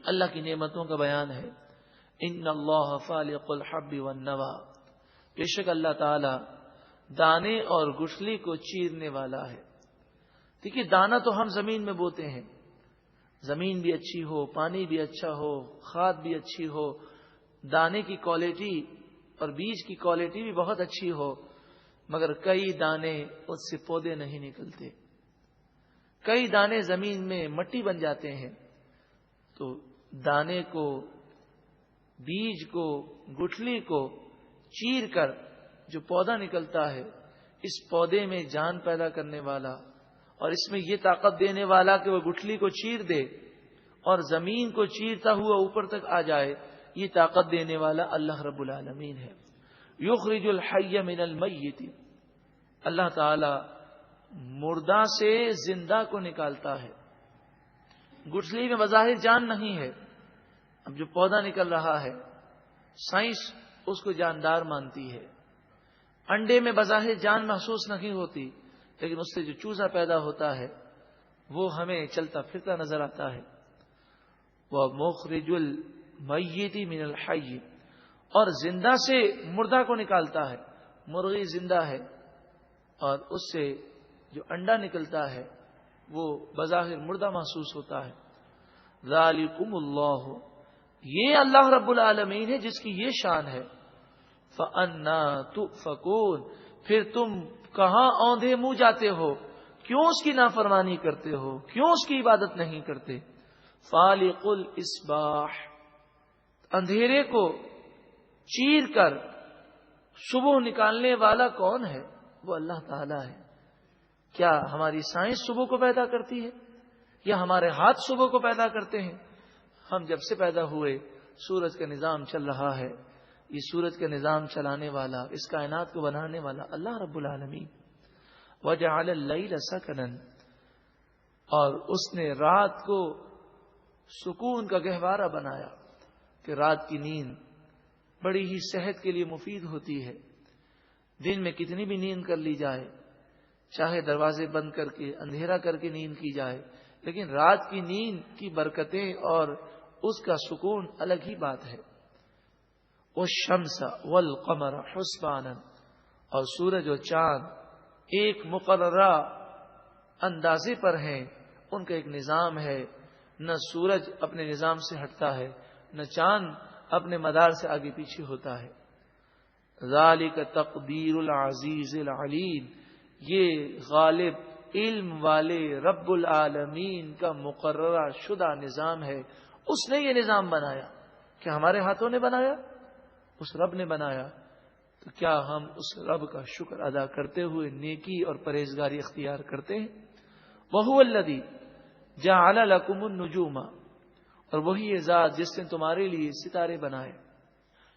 اللہ کی نعمتوں کا بیان ہے. ان اللہ فالق الحب والنوى، بے شک اللہ تعالی دانے اور گٹھلی کو چیرنے والا ہے. دیکھیے دانا تو ہم زمین میں بوتے ہیں، زمین بھی اچھی ہو، پانی بھی اچھا ہو، کھاد بھی اچھی ہو، دانے کی کوالٹی اور بیج کی کوالٹی بھی بہت اچھی ہو، مگر کئی دانے اس سے پودے نہیں نکلتے، کئی دانے زمین میں مٹی بن جاتے ہیں. تو دانے کو، بیج کو، گٹھلی کو چیر کر جو پودا نکلتا ہے، اس پودے میں جان پیدا کرنے والا اور اس میں یہ طاقت دینے والا کہ وہ گٹھلی کو چیر دے اور زمین کو چیرتا ہوا اوپر تک آ جائے، یہ طاقت دینے والا اللہ رب العالمین ہے. یخرج الحی من المیت، اللہ تعالی مردہ سے زندہ کو نکالتا ہے. گٹھلی میں بظاہر جان نہیں ہے، اب جو پودا نکل رہا ہے سائنس اس کو جاندار مانتی ہے. انڈے میں بظاہر جان محسوس نہیں ہوتی، لیکن اس سے جو چوزا پیدا ہوتا ہے وہ ہمیں چلتا پھرتا نظر آتا ہے. وَمُخْرِجُ الْمَيِّتِ مِنَ الْحَيِّ، اور زندہ سے مردہ کو نکالتا ہے. مرغی زندہ ہے اور اس سے جو انڈا نکلتا ہے وہ بظاہر مردہ محسوس ہوتا ہے. ذَلِكُمُ اللَّهُ، یہ اللہ رب العالمین ہے جس کی یہ شان ہے. فَأَنَّا تُؤْفَكُونَ، پھر تم کہاں اوندھے منہ جاتے ہو، کیوں اس کی نافرمانی کرتے ہو، کیوں اس کی عبادت نہیں کرتے. فالق الاسباح، اندھیرے کو چیر کر صبح نکالنے والا کون ہے؟ وہ اللہ تعالی ہے. کیا ہماری سائنس صبح کو پیدا کرتی ہے یا ہمارے ہاتھ صبح کو پیدا کرتے ہیں؟ ہم جب سے پیدا ہوئے سورج کا نظام چل رہا ہے. یہ سورج کا نظام چلانے والا، اس کائنات کو بنانے والا اللہ رب العالمین. وَجَعَلَ اللَّيْلَ سَكَنًا، اور اس نے رات کو سکون کا گہوارہ بنایا کہ رات کی نیند بڑی ہی صحت کے لیے مفید ہوتی ہے. دن میں کتنی بھی نیند کر لی جائے، چاہے دروازے بند کر کے اندھیرا کر کے نیند کی جائے، لیکن رات کی نیند کی برکتیں اور اس کا سکون الگ ہی بات ہے. وَالشَّمْسَ وَالْقَمَرَ حُسْبَانًا، اور سورج اور چاند ایک مقررہ اندازے پر ہیں، ان کا ایک نظام ہے. نہ سورج اپنے نظام سے ہٹتا ہے، نہ چاند اپنے مدار سے آگے پیچھے ہوتا ہے. ذَلِكَ تَقْدِيرُ الْعَزِيزِ الْعَلِيمِ، یہ غالب علم والے رب العالمین کا مقررہ شدہ نظام ہے. اس نے یہ نظام بنایا، کہ ہمارے ہاتھوں نے بنایا، اس رب نے بنایا. تو کیا ہم اس رب کا شکر ادا کرتے ہوئے نیکی اور پرہیزگاری اختیار کرتے ہیں؟ وَهُوَ الَّذِي جَعَلَ لَكُمُ النُّجُومَ، اور وہی ذات جس نے تمہارے لیے ستارے بنائے.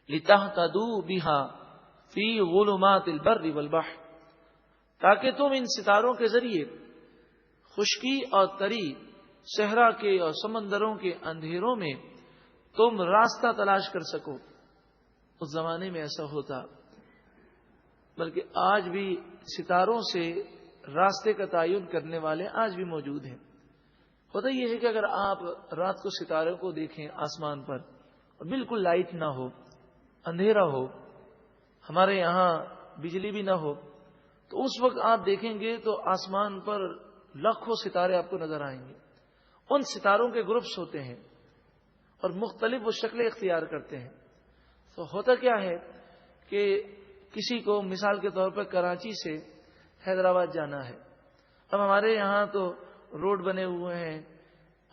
لِتَهْتَدُوا بِهَا فِي ظُلُمَاتِ الْبَرِّ وَالْبَحْرِ، تاکہ تم ان ستاروں کے ذریعے خشکی اور تری، صحرا کے اور سمندروں کے اندھیروں میں تم راستہ تلاش کر سکو. اس زمانے میں ایسا ہوتا، بلکہ آج بھی ستاروں سے راستے کا تعین کرنے والے آج بھی موجود ہیں. ہوتا یہ ہے کہ اگر آپ رات کو ستاروں کو دیکھیں آسمان پر اور بالکل لائٹ نہ ہو، اندھیرا ہو، ہمارے یہاں بجلی بھی نہ ہو، تو اس وقت آپ دیکھیں گے تو آسمان پر لاکھوں ستارے آپ کو نظر آئیں گے. ان ستاروں کے گروپس ہوتے ہیں اور مختلف وہ شکلیں اختیار کرتے ہیں. تو ہوتا کیا ہے کہ کسی کو مثال کے طور پر کراچی سے حیدرآباد جانا ہے. اب ہمارے یہاں تو روڈ بنے ہوئے ہیں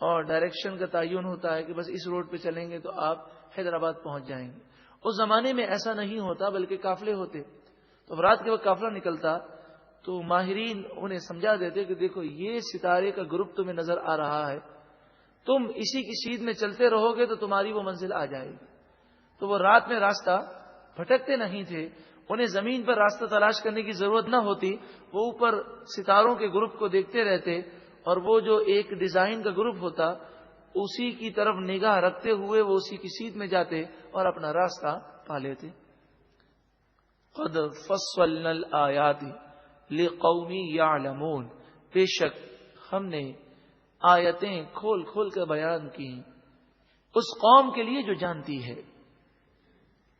اور ڈائریکشن کا تعین ہوتا ہے کہ بس اس روڈ پہ چلیں گے تو آپ حیدرآباد پہنچ جائیں گے. اس زمانے میں ایسا نہیں ہوتا، بلکہ قافلے ہوتے. تو رات کے وقت قافلہ نکلتا تو ماہرین انہیں سمجھا دیتے کہ دیکھو یہ ستارے کا گروپ تمہیں نظر آ رہا ہے، تم اسی کی سیدھ میں چلتے رہو گے تو تمہاری وہ منزل آ جائے گی. تو وہ رات میں راستہ بھٹکتے نہیں تھے، انہیں زمین پر راستہ تلاش کرنے کی ضرورت نہ ہوتی. وہ اوپر ستاروں کے گروپ کو دیکھتے رہتے اور وہ جو ایک ڈیزائن کا گروپ ہوتا اسی کی طرف نگاہ رکھتے ہوئے وہ اسی کی سیدھ میں جاتے اور اپنا راستہ پا لیتے. قد فصلنا الآیات لقوم یعلمون، بے شک ہم نے آیتیں کھول کھول کر بیان کی اس قوم کے لیے جو جانتی ہے.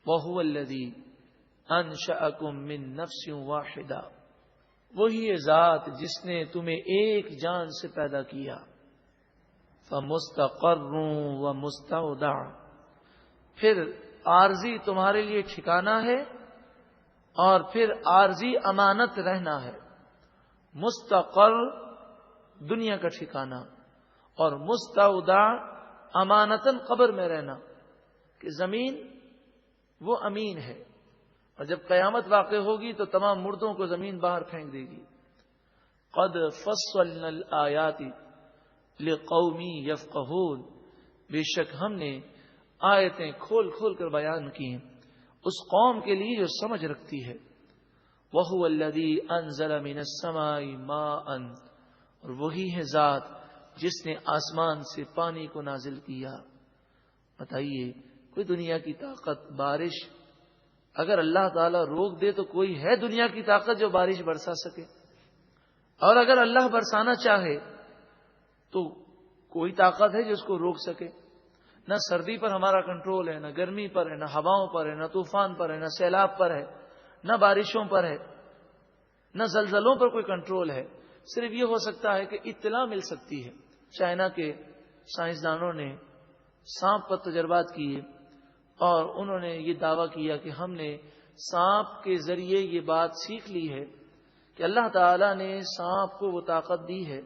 وَهُوَ الَّذِي أَنشَأَكُم مِّن نَّفْسٍ وَاحِدَةٍ، وہی ذات جس نے تمہیں ایک جان سے پیدا کیا. فَمُسْتَقَرٌّ وَمُسْتَوْدَعٌ، پھر عارضی تمہارے لیے ٹھکانہ ہے اور پھر عارضی امانت رہنا ہے. مستقر دنیا کا ٹھکانہ اور مستودع امانتاً قبر میں رہنا، کہ زمین وہ امین ہے اور جب قیامت واقع ہوگی تو تمام مردوں کو زمین باہر پھینک دے گی. قد فصلنا الآیات لقوم یفقہون، بے شک ہم نے آیتیں کھول کھول کر بیان کی ہیں اس قوم کے لیے جو سمجھ رکھتی ہے. وَهُوَ الَّذِي أَنزَلَ مِنَ السَّمَاءِ مَاءً، اور وہی ہے ذات جس نے آسمان سے پانی کو نازل کیا. بتائیے کوئی دنیا کی طاقت بارش اگر اللہ تعالیٰ روک دے تو کوئی ہے دنیا کی طاقت جو بارش برسا سکے؟ اور اگر اللہ برسانا چاہے تو کوئی طاقت ہے جو اس کو روک سکے؟ نہ سردی پر ہمارا کنٹرول ہے، نہ گرمی پر ہے، نہ ہواؤں پر ہے، نہ طوفان پر ہے، نہ سیلاب پر ہے، نہ بارشوں پر ہے، نہ زلزلوں پر کوئی کنٹرول ہے. صرف یہ ہو سکتا ہے کہ اطلاع مل سکتی ہے. چائنا کے سائنسدانوں نے سانپ پر تجربات کیے اور انہوں نے یہ دعویٰ کیا کہ ہم نے سانپ کے ذریعے یہ بات سیکھ لی ہے کہ اللہ تعالیٰ نے سانپ کو وہ طاقت دی ہے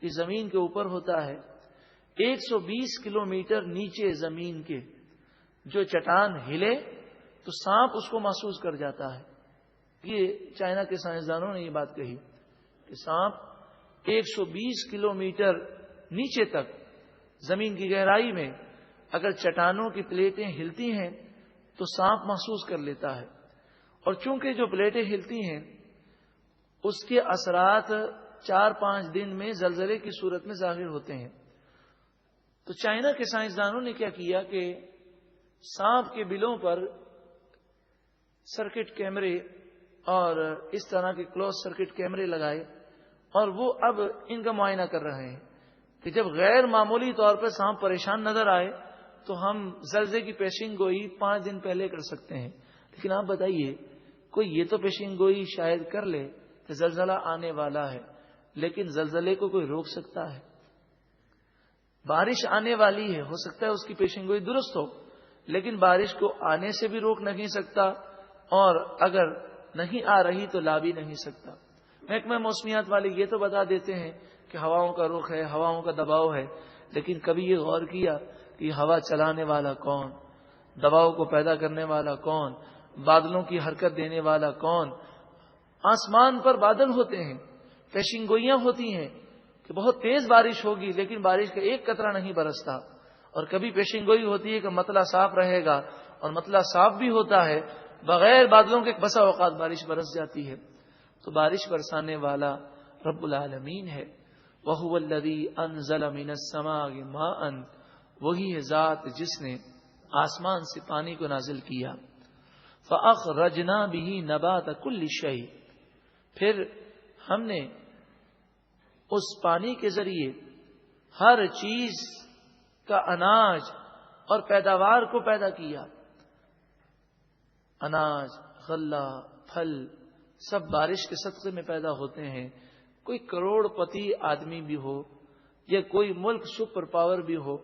کہ زمین کے اوپر ہوتا ہے 120 کلومیٹر نیچے زمین کے جو چٹان ہلے تو سانپ اس کو محسوس کر جاتا ہے. یہ چائنا کے سائنسدانوں نے یہ بات کہی کہ سانپ 120 کلومیٹر نیچے تک زمین کی گہرائی میں اگر چٹانوں کی پلیٹیں ہلتی ہیں تو سانپ محسوس کر لیتا ہے. اور چونکہ جو پلیٹیں ہلتی ہیں اس کے اثرات 4-5 دن میں زلزلے کی صورت میں ظاہر ہوتے ہیں. تو چائنا کے سائنسدانوں نے کیا کیا کہ سانپ کے بلوں پر سرکٹ کیمرے اور اس طرح کے کلوز سرکٹ کیمرے لگائے اور وہ اب ان کا معائنہ کر رہے ہیں کہ جب غیر معمولی طور پر سانپ پریشان نظر آئے تو ہم زلزلے کی پیشین گوئی 5 دن پہلے کر سکتے ہیں. لیکن آپ بتائیے کوئی یہ تو پیشین گوئی شاید کر لے کہ زلزلہ آنے والا ہے، لیکن زلزلے کو کوئی روک سکتا ہے؟ بارش آنے والی ہے، ہو سکتا ہے اس کی پیشین گوئی درست ہو، لیکن بارش کو آنے سے بھی روک نہیں سکتا اور اگر نہیں آ رہی تو لا بھی نہیں سکتا. محکمہ موسمیات والے یہ تو بتا دیتے ہیں کہ ہواؤں کا رخ ہے، ہواؤں کا دباؤ ہے، لیکن کبھی یہ غور کیا کہ ہوا چلانے والا کون، دباؤ کو پیدا کرنے والا کون، بادلوں کی حرکت دینے والا کون؟ آسمان پر بادل ہوتے ہیں، پیشین گوئیاں ہوتی ہیں کہ بہت تیز بارش ہوگی لیکن بارش کا ایک قطرہ نہیں برستا، اور کبھی پیشین گوئی ہوتی ہے کہ مطلع صاف رہے گا اور مطلع صاف بھی ہوتا ہے، بغیر بادلوں کے بسا اوقات بارش برس جاتی ہے. تو بارش برسانے والا رب العالمین ہے. وَهُوَ الَّذِي أَنزَلَ مِنَ السَّمَاءِ مَاءً، وہی ہے ذات جس نے آسمان سے پانی کو نازل کیا. فَأَخْرَجْنَا بِهِ نَبَاتَ كُلِّ شَيْءٍ، پھر ہم نے اس پانی کے ذریعے ہر چیز کا اناج اور پیداوار کو پیدا کیا. اناج، غلہ، پھل سب بارش کے صدقے میں پیدا ہوتے ہیں. کوئی کروڑ پتی آدمی بھی ہو یا کوئی ملک سپر پاور بھی ہو،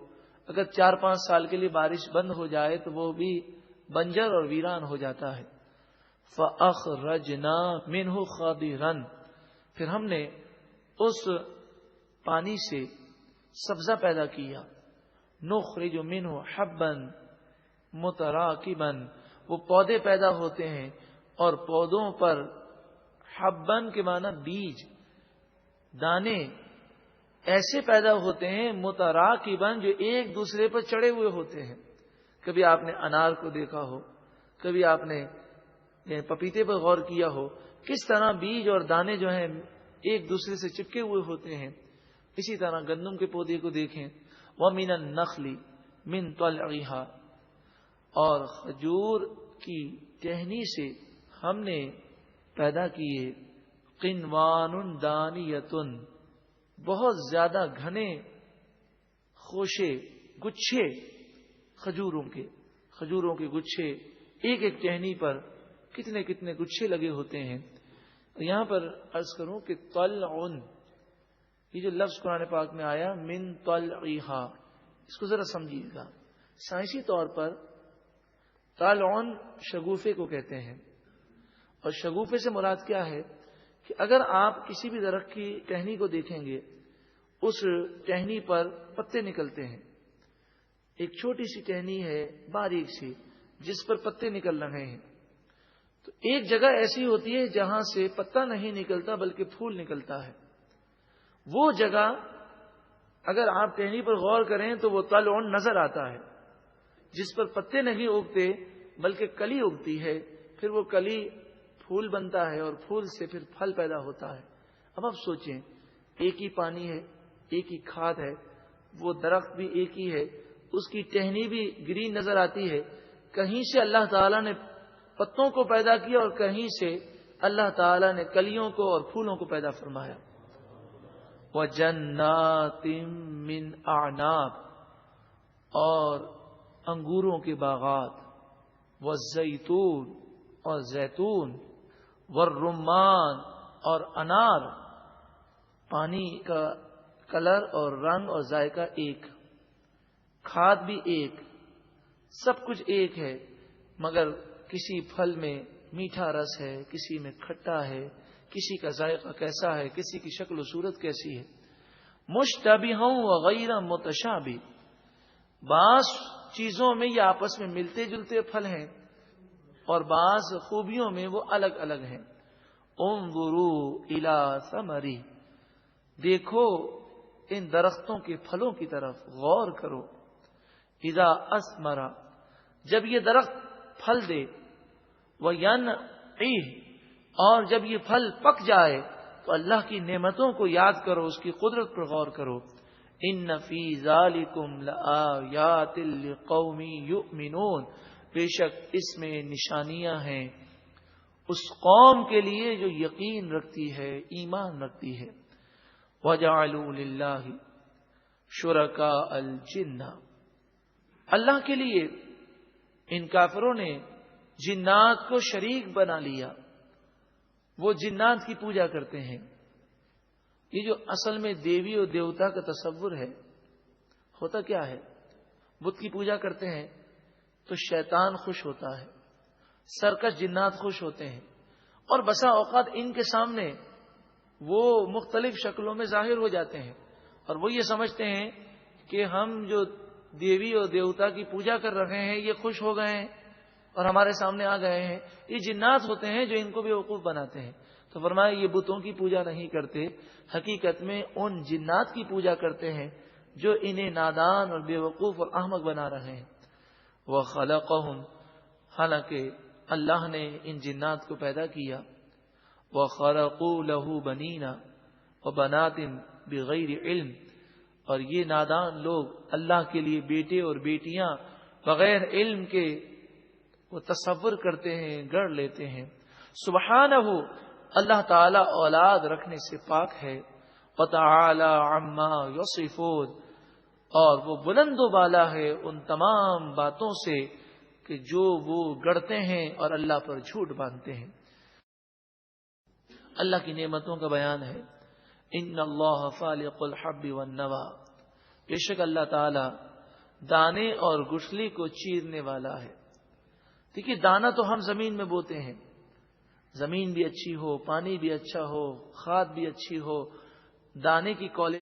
اگر 4-5 سال کے لیے بارش بند ہو جائے تو وہ بھی بنجر اور ویران ہو جاتا ہے. فَأَخْرَجْنَا مِنْهُ خَضِرًا، پھر ہم نے اس پانی سے سبزہ پیدا کیا. نُخْرِجُ مِنْهُ حَبًّا مُتَرَاكِبًا، وہ پودے پیدا ہوتے ہیں اور پودوں پر حبن کے معنی بیج، دانے ایسے پیدا ہوتے ہیں متراکباً جو ایک دوسرے پر چڑھے ہوئے ہوتے ہیں. کبھی آپ نے انار کو دیکھا ہو، کبھی آپ نے پپیتے پر غور کیا ہو، کس طرح بیج اور دانے جو ہیں ایک دوسرے سے چپکے ہوئے ہوتے ہیں. اسی طرح گندم کے پودے کو دیکھیں، وَمِنَ النَّخْلِ مِنْ طَلْعِهَا، اور کھجور کی ٹہنی سے ہم نے پیدا کیے قنوان دانیتن، بہت زیادہ گھنے خوشے گچھے کھجوروں کے گچھے، ایک ایک ٹہنی پر کتنے کتنے گچھے لگے ہوتے ہیں. یہاں پر عرض کروں کہ طلع، یہ جو لفظ قرآن پاک میں آیا من طلعها، اس کو ذرا سمجھیے گا. سائنسی طور پر طلع شگوفے کو کہتے ہیں، اور شگوفے سے مراد کیا ہے کہ اگر آپ کسی بھی درخت کی ٹہنی کو دیکھیں گے، اس ٹہنی پر پتے نکلتے ہیں. ایک چھوٹی سی ٹہنی ہے باریک سی جس پر پتے نکل رہے ہیں، تو ایک جگہ ایسی ہوتی ہے جہاں سے پتا نہیں نکلتا بلکہ پھول نکلتا ہے. وہ جگہ اگر آپ ٹہنی پر غور کریں تو وہ طلع نظر آتا ہے، جس پر پتے نہیں اگتے بلکہ کلی اگتی ہے. پھر وہ کلی پھول بنتا ہے اور پھول سے پھر پھل پیدا ہوتا ہے. اب آپ سوچیں، ایک ہی پانی ہے، ایک ہی کھاد ہے، وہ درخت بھی ایک ہی ہے، اس کی ٹہنی بھی گرین نظر آتی ہے. کہیں سے اللہ تعالیٰ نے پتوں کو پیدا کیا اور کہیں سے اللہ تعالیٰ نے کلیوں کو اور پھولوں کو پیدا فرمایا. وَجَنَّاتٍ مِّنْ أَعْنَابٍ، اور انگوروں کے باغات، وَالزَّيْتُونَ، اور زیتون، وَالرُّمَّانَ، اور انار. پانی کا کلر اور رنگ اور ذائقہ ایک، کھاد بھی ایک، سب کچھ ایک ہے، مگر کسی پھل میں میٹھا رس ہے، کسی میں کھٹا ہے، کسی کا ذائقہ کیسا ہے، کسی کی شکل و صورت کیسی ہے. مشتبہ وغیر متشابہ، بعض چیزوں میں یہ آپس میں ملتے جلتے پھل ہیں اور بعض خوبیوں میں وہ الگ الگ ہیں. انظروا الی ثمرہ، دیکھو ان درختوں کے پھلوں کی طرف، غور کرو. اذا اثمر، جب یہ درخت پھل دے، وینعہ، اور جب یہ پھل پک جائے تو اللہ کی نعمتوں کو یاد کرو، اس کی قدرت پر غور کرو. ان فی ذالکم لآیات لقوم یؤمنون، بے شک اس میں نشانیاں ہیں اس قوم کے لیے جو یقین رکھتی ہے، ایمان رکھتی ہے. وَجَعَلُوا لِلَّهِ شُرَكَاءَ الْجِنَّ، اللہ کے لیے ان کافروں نے جنات کو شریک بنا لیا. وہ جنات کی پوجا کرتے ہیں. یہ جو اصل میں دیوی اور دیوتا کا تصور ہے، ہوتا کیا ہے؟ بت کی پوجا کرتے ہیں تو شیطان خوش ہوتا ہے، سرکش جنات خوش ہوتے ہیں، اور بسا اوقات ان کے سامنے وہ مختلف شکلوں میں ظاہر ہو جاتے ہیں، اور وہ یہ سمجھتے ہیں کہ ہم جو دیوی اور دیوتا کی پوجا کر رہے ہیں یہ خوش ہو گئے ہیں اور ہمارے سامنے آ گئے ہیں. یہ جنات ہوتے ہیں جو ان کو بھی وقوف بناتے ہیں. تو فرمایا یہ بتوں کی پوجا نہیں کرتے، حقیقت میں ان جنات کی پوجا کرتے ہیں جو انہیں نادان اور بے وقوف اور احمق بنا رہے ہیں. وَخَلَقَهُمْ، حالانکہ اللہ نے ان جنات کو پیدا کیا. وَخَرَقُوا لَهُ بَنِينَ وَبَنَاتٍ بِغَيْرِ عِلْمٍ، اور یہ نادان لوگ اللہ کے لیے بیٹے اور بیٹیاں بغیر علم کے وہ تصور کرتے ہیں، گڑھ لیتے ہیں. سبحانہ، اللہ تعالی اولاد رکھنے سے پاک ہے. وتعالی عما یصفون، اور وہ بلند و بالا ہے ان تمام باتوں سے کہ جو وہ گڑھتے ہیں اور اللہ پر جھوٹ باندھتے ہیں. اللہ کی نعمتوں کا بیان ہے. ان اللہ فالق الحب والنوى، بے شک اللہ تعالی دانے اور گٹھلی کو چیرنے والا ہے. دیکھیے دانا تو ہم زمین میں بوتے ہیں، زمین بھی اچھی ہو، پانی بھی اچھا ہو، کھاد بھی اچھی ہو، دانے کی کوالٹی